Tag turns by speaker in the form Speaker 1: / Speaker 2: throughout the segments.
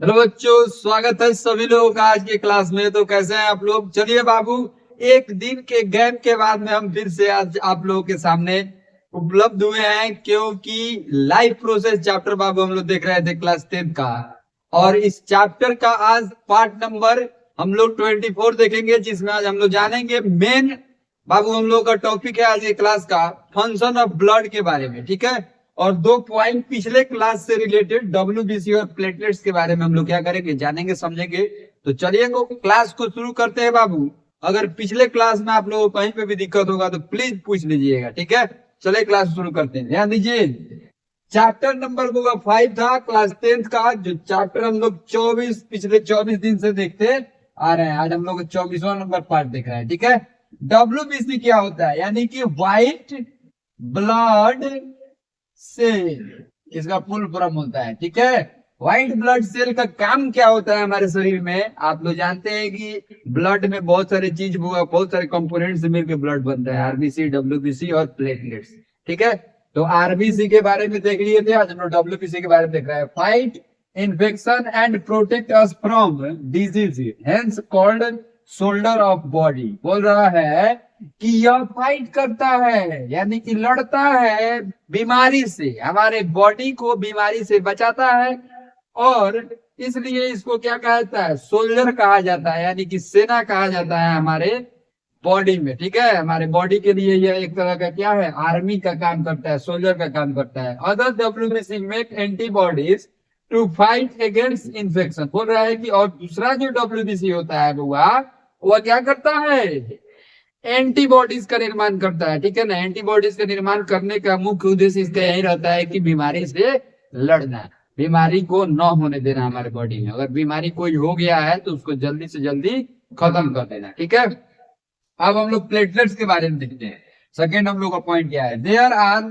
Speaker 1: Hello बच्चों, स्वागत है सभी लोगों का आज की क्लास में। तो कैसे हैं आप लोग? चलिए बाबू, एक दिन के गैप के बाद में हम फिर से आज आप लोगों के सामने उपलब्ध हुए हैं, क्योंकि लाइफ प्रोसेस चैप्टर बाबू हम लोग देख रहे थे क्लास 10 का। और इस चैप्टर का आज पार्ट नंबर हम लोग 24 देखेंगे, जिसमें आज हम लोग जानेंगे मेन बाबू हम लोग का टॉपिक है आज की क्लास का फंक्शन ऑफ ब्लड के बारे में। ठीक है, और दो पॉइंट पिछले क्लास से रिलेटेड डब्ल्यूबीसी और प्लेटलेट्स के बारे में हम लोग क्या करेंगे, जानेंगे, समझेंगे। तो चलिए क्लास को शुरू करते हैं बाबू। अगर पिछले क्लास में आप लोगों को कहीं पे भी दिक्कत होगा तो प्लीज पूछ लीजिएगा। ठीक है, चलिए क्लास शुरू करते हैं। ध्यान दीजिए, चैप्टर नंबर 5 था क्लास 10 का, जो चैप्टर हम लोग 24 पिछले 24 दिन से देखते आ रहे हैं। आज हम लोग 24वां नंबर पार्ट देख रहे हैं। ठीक है, डब्ल्यूबीसी क्या होता है, यानी कि व्हाइट ब्लड सेल, इसका फुल फॉर्म होता है। ठीक है, व्हाइट ब्लड सेल का काम क्या होता है हमारे शरीर में? आप लोग जानते हैं कि ब्लड में बहुत सारे चीज, बहुत सारे कंपोनेंट से मिलकर ब्लड बनता है, आरबीसी, डब्ल्यूबीसी और प्लेटलेट्स। ठीक है, तो आरबीसी के बारे में देख लिए थे, आज हम लोग डब्ल्यूबीसी के बारे में देख रहे हैं। Fight infection and protect us from disease, hence called shoulder of body. बोल रहा है कि यह फाइट करता है, यानी कि लड़ता है बीमारी से, हमारे बॉडी को बीमारी से बचाता है। और इसलिए इसको क्या कहा जाता है? सोल्जर कहा जाता है, यानी कि सेना कहा जाता है हमारे बॉडी में। ठीक है, हमारे बॉडी के लिए यह एक तरह का क्या है, आर्मी का काम करता है, सोल्जर का काम करता है। Other WBC make antibodies to fight against infection. बोल रहा है कि और दूसरा जो डब्ल्यूबीसी होता है वह क्या करता है? एंटीबॉडीज का निर्माण करता है। ठीक है ना, एंटीबॉडीज का निर्माण करने का मुख्य उद्देश्य इसका यही रहता है कि बीमारी से लड़ना, बीमारी को न होने देना हमारे बॉडी में। अगर बीमारी कोई हो गया है तो उसको जल्दी से जल्दी खत्म कर देना। ठीक है, अब हम लोग प्लेटलेट्स के बारे में देखते हैं। सेकेंड हम लोग का पॉइंट क्या है? There are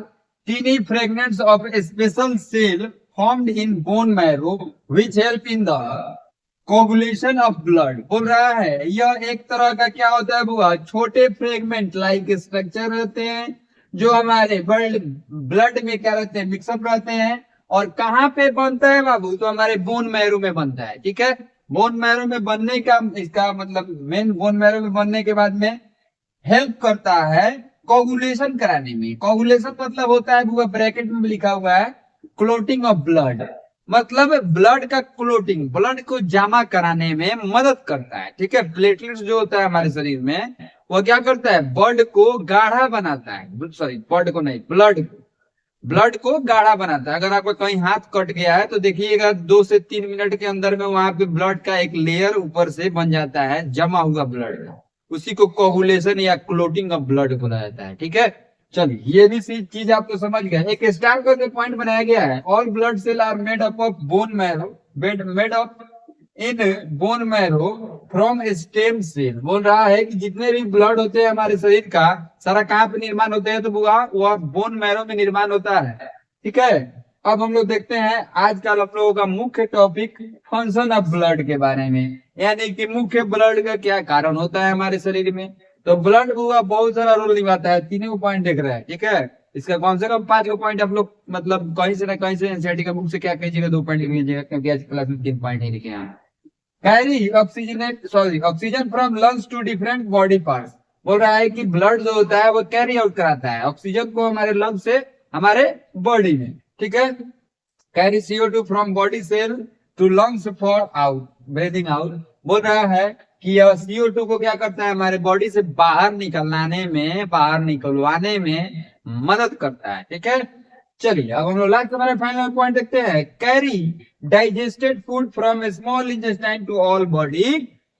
Speaker 1: tiny fragments of special cell formed in bone marrow which help in the coagulation of blood. बोल रहा है यह एक तरह का क्या होता है बुआ, छोटे फ्रेगमेंट लाइक स्ट्रक्चर रहते हैं जो हमारे ब्लड में क्या रहते हैं, मिक्सअप रहते हैं। और कहाँ पे बनता है बाबू? तो हमारे बोन मैरो में बनता है। ठीक है, बोन मैरो में बनने का इसका मतलब मेन, बोन मैरो में बनने के बाद में हेल्प करता है कोगुलेशन कराने में। कोगुलेशन मतलब होता है बुआ, ब्रैकेट में लिखा हुआ है क्लोटिंग ऑफ ब्लड, मतलब ब्लड का क्लोटिंग, ब्लड को जमा कराने में मदद करता है। ठीक है, प्लेटलेट्स जो होता है हमारे शरीर में वो क्या करता है? ब्लड को गाढ़ा बनाता है, सॉरी ब्लड को नहीं, ब्लड को गाढ़ा बनाता है। अगर आपको कहीं हाथ कट गया है तो देखिएगा 2 से 3 मिनट के अंदर में वहां पे ब्लड का एक लेयर ऊपर से बन जाता है, जमा हुआ ब्लड, उसी को कोगुलेशन या क्लोटिंग ऑफ ब्लड बोला जाता है। ठीक है, चलिए ये भी चीज आप तो समझ गए। एक स्टार करके पॉइंट बनाया गया है, all blood cell are made up of bone marrow, made up in bone marrow from stem cell. बोल रहा है कि जितने भी ब्लड होते हैं हमारे शरीर का, सारा कहाँ पे निर्माण होते हैं? तो वह बोन मैरो में निर्माण होता है। ठीक है, अब हम लोग देखते हैं आज का हम लोगों का मुख्य टॉपिक फंक्शन ऑफ ब्लड के बारे में, यानी कि मुख्य ब्लड का क्या कारण होता है हमारे शरीर में। तो ब्लड हुआ बहुत सारा रोल निभाता है, तीनों पॉइंट देख रहे हैं। ठीक है, इसका कम से कम 5 को पॉइंट आप लोग मतलब कहीं से ना कहीं से एनसीईआरटी का बुक से क्या कीजिएगा, 2 पॉइंट लिख लीजिएगा, क्योंकि आज क्लास में 3 पॉइंट ही लिखे हैं। Carry oxygen from lungs to different body parts. बोल रहा है कि ब्लड जो होता है वो कैरी आउट कराता है ऑक्सीजन को हमारे लंग से हमारे बॉडी में। ठीक है, carry CO2 from body cell to lungs for out, breathing out. बोल रहा है कि यह CO2 को क्या करता है? हमारे बॉडी से बाहर निकलवाने में, बाहर निकलवाने में मदद करता है। ठीक है, चलिए अब हम लोग लास्ट हमारे फाइनल पॉइंट देखते हैं। Carry digested food from small intestine to all body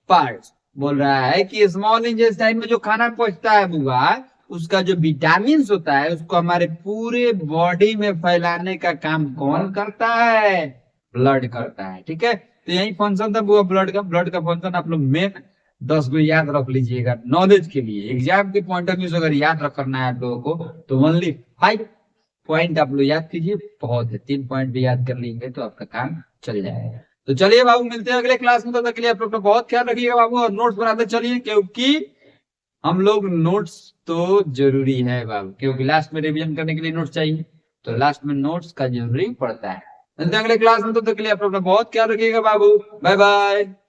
Speaker 1: parts. बोल रहा है कि स्मॉल इंटेस्टाइन में जो खाना पहुंचता है बुआ, उसका जो विटामिन होता है उसको हमारे पूरे बॉडी में फैलाने का काम कौन करता है? ब्लड करता है। ठीक है, तो यही फंक्शन था बुआ ब्लड का। ब्लड का फंक्शन आप लोग मेन 10 को याद रख लीजिएगा नॉलेज के लिए, एग्जाम के पॉइंट ऑफ व्यू से अगर याद रखना है आप लोगों को तो ओनली 5 पॉइंट आप लोग याद कीजिए, बहुत है। 3 पॉइंट भी याद कर लेंगे तो आपका काम चल जाएगा। तो चलिए बाबू, मिलते हैं अगले क्लास में, तब तक के लिए आप लोग का बहुत ख्याल रखिएगा बाबू, और नोट्स बनाते चलिए, क्योंकि हम लोग नोट्स तो जरूरी है बाबू, क्योंकि लास्ट में रिवीजन करने के लिए नोट्स चाहिए, तो लास्ट में नोट्स का जरूरी पड़ता है। मिलते हैं अगले क्लास में, तो तक के लिए आप अपना बहुत ख्याल रखिएगा बाबू। Bye bye.